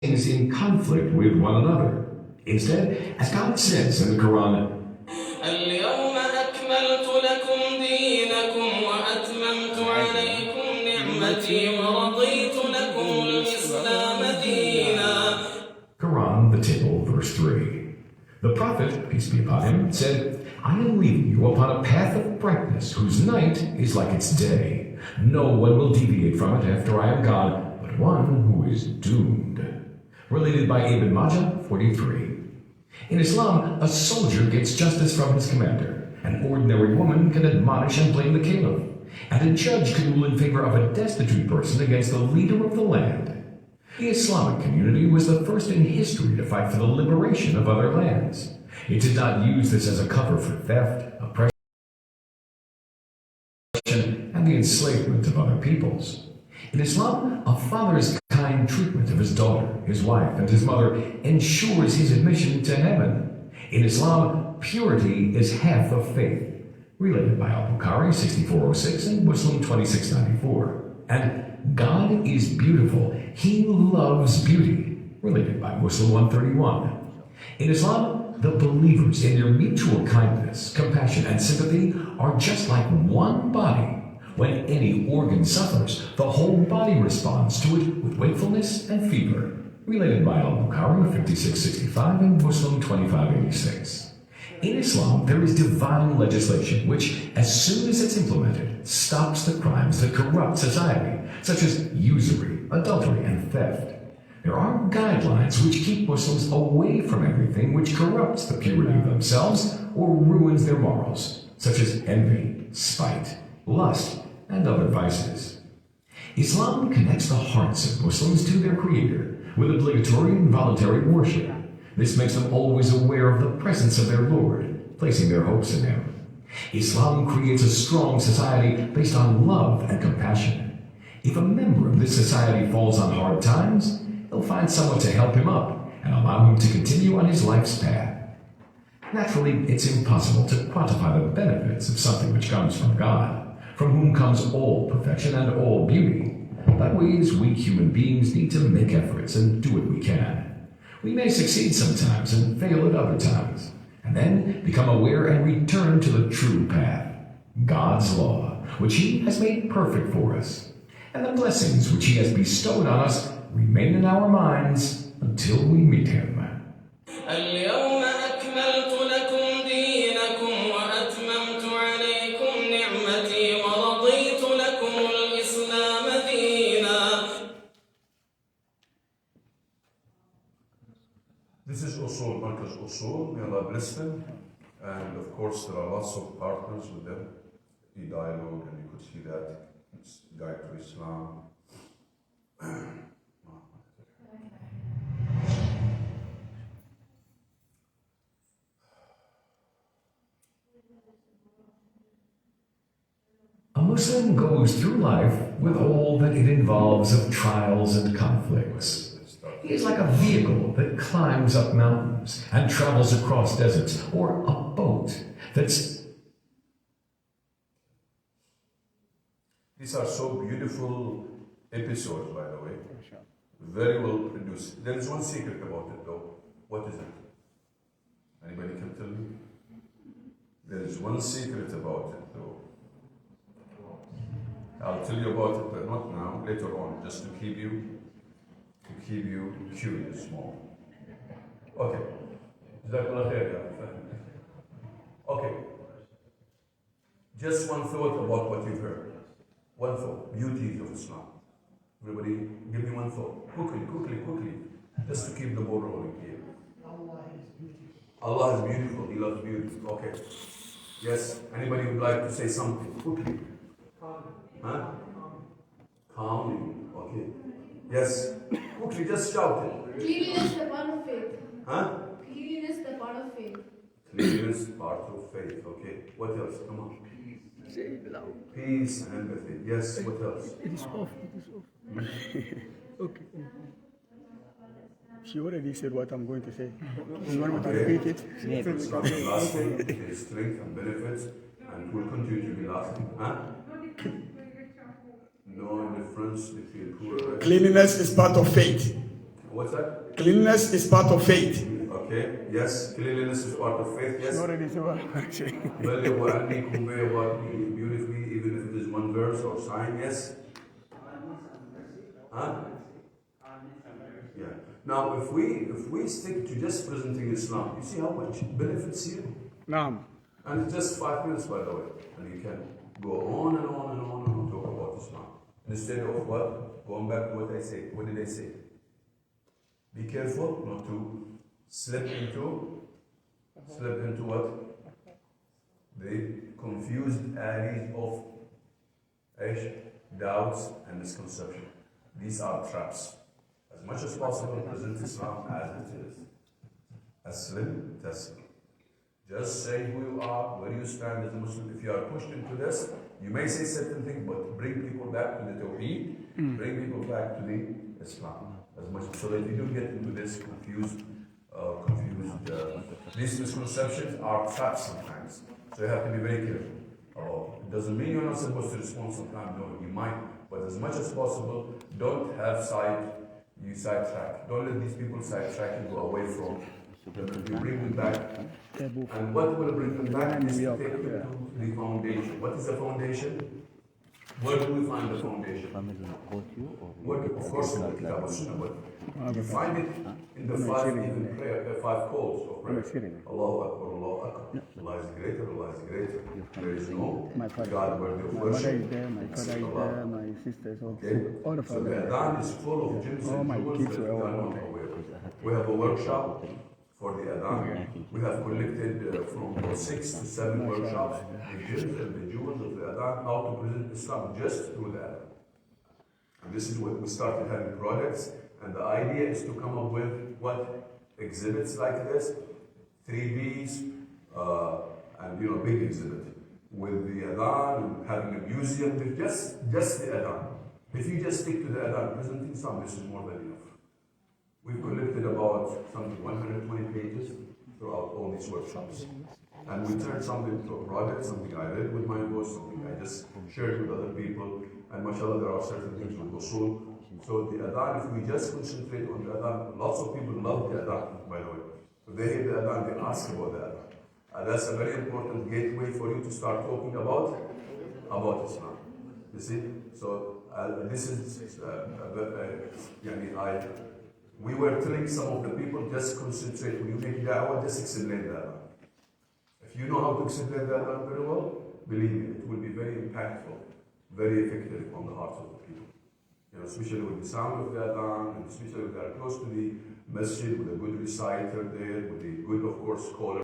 things in conflict with one another. Instead, as God says in the Quran, اليوم أكملت لكم دينكم وأتممت عليكم نعمتي ورضيت لكم الإسلام دينا. Quran, the table, verse 3. The Prophet, peace be upon him, said, I am leading you upon a path of brightness whose night is like its day. No one will deviate from it after I am God, but one who is doomed. Related by Ibn Majah, 43. In Islam, a soldier gets justice from his commander. An ordinary woman can admonish and blame the caliph. And a judge can rule in favor of a destitute person against the leader of the land. The Islamic community was the first in history to fight for the liberation of other lands. It did not use this as a cover for theft, oppression, and the enslavement of other peoples. In Islam, a father's kind treatment of his daughter, his wife, and his mother ensures his admission to heaven. In Islam, purity is half of faith. Related by Al-Bukhari, 6406, and Muslim, 2694. And God is beautiful. He loves beauty. Related by Muslim, 131. In Islam, the believers in their mutual kindness, compassion, and sympathy are just like one body. When any organ suffers, the whole body responds to it with wakefulness and fever. Related by Al-Bukhari, 5665, and Muslim, 2586. In Islam, there is divine legislation which, as soon as it's implemented, stops the crimes that corrupt society, such as usury, adultery, and theft. There are guidelines which keep Muslims away from everything which corrupts the purity of themselves or ruins their morals, such as envy, spite, lust, and other vices. Islam connects the hearts of Muslims to their Creator with obligatory and voluntary worship. This makes them always aware of the presence of their Lord, placing their hopes in Him. Islam creates a strong society based on love and compassion. If a member of this society falls on hard times, they'll find someone to help him up and allow him to continue on his life's path. Naturally, it's impossible to quantify the benefits of something which comes from God, from whom comes all perfection and all beauty. But we as weak human beings need to make efforts and do what we can. We may succeed sometimes and fail at other times, and then become aware and return to the true path, God's law, which He has made perfect for us. And the blessings which He has bestowed on us remain in our minds until we meet Him. اليوم أكملت لكم دينكم وأتممت عليكم نعمتي ورضيت لكم الإسلام دينا. This is Usul, Markaz Usul. May Allah bless them. And of course, there are lots of partners with them. The dialogue, and you could see that it's Guide to Islam. A Muslim goes through life with all that it involves of trials and conflicts. He is like a vehicle that climbs up mountains and travels across deserts, or a boat that's... These are so beautiful episodes, by the way. Very well produced. There is one secret about it, though. What is it? Anybody can tell me? There is one secret about it, though. I'll tell you about it, but not now, later on, just to keep you curious more. Okay. Okay. Just one thought about what you've heard. One thought. Beauties of Islam. Everybody, give me one thought. Quickly. Just to keep the ball rolling here. Allah is beautiful. He loves beauty. Okay. Yes. Anybody would like to say something? Quickly. Huh? Calmly. Okay. Yes. Quickly, just shout it. Cleanliness, the part of faith. Huh? Cleanliness, the part of faith. Cleanliness, part of faith. Okay. What else? Come on. Peace and empathy. Yes. What else? It is off. Okay. She already said what I'm going to say. You want me to repeat it? It's lasting. It is strength and benefits, and will continue to be lasting. Huh? No difference between poor. Cleanliness is part of faith. What's that? Cleanliness is part of faith. Okay, yes, cleanliness is part of faith, yes. Already so بلغوا عني convey about me beautifully, even if it is one verse or sign, yes. Huh? Yeah. Now, if we stick to just presenting Islam, you see how much benefits here? Naam. And it's just 5 minutes, by the way. And you can go on and on and on and on talk about Islam. Instead of what? Going back to what I said. What did I say? Be careful not to slip into what? The confused alleys of doubts and misconception. These are traps. As much as possible, present Islam as it is. Aslim, taslim. Just say who you are, where you stand as a Muslim. If you are pushed into this, you may say certain things, but bring people back to the Tawheed, bring people back to the Islam. As much so that you don't get into this confused. These misconceptions are traps sometimes. So you have to be very careful. It doesn't mean you're not supposed to respond sometimes, no, you might. But as much as possible, don't have sidetrack. Don't let these people sidetrack and go away from them. You bring them back. And what will bring them back is to take them to the foundation. What is the foundation? Where do we find the foundation? Where, of course, in the Kitab al-Sunnah, but you find it in the five calls of prayer. Allahu Akbar, Allahu Akbar. Allah is greater, Allah is greater. There is no God worthy of My mother worship. is there, my father is there, my sister is also. Okay? All the So the fathers. Adhan is full of gems All and my jewels kids that were we all are not there. aware of. We have a workshop for the Adhan. We have collected from 6 to 7 workshops the gems and the jewels of the Adhan, how to present Islam just through the Adhan. And this is what we started having products, and the idea is to come up with what exhibits like this, 3Ds, and big exhibit with the Adhan and having a museum with just the Adhan. If you just stick to the Adhan, presenting Islam, this is more than enough. We've collected about something 120 pages throughout all these workshops. And we turned something into a product, something I read with my boss, something I just shared with other people. And mashallah, there are certain things with usul. So the Adhan, if we just concentrate on the Adhan, lots of people love the Adhan, by the way. So they hear the Adhan, they ask about the Adhan. And that's a very important gateway for you to start talking about Islam. You see? So this is, we were telling some of the people, just concentrate. When you make da'wah, just explain the Adhan. If you know how to explain the Adhan very well, believe me, it will be very impactful, very effective on the hearts of the people. Especially with the sound of the Adhan, and especially if they are close to the masjid, with a good reciter there, with a good, of course, scholar.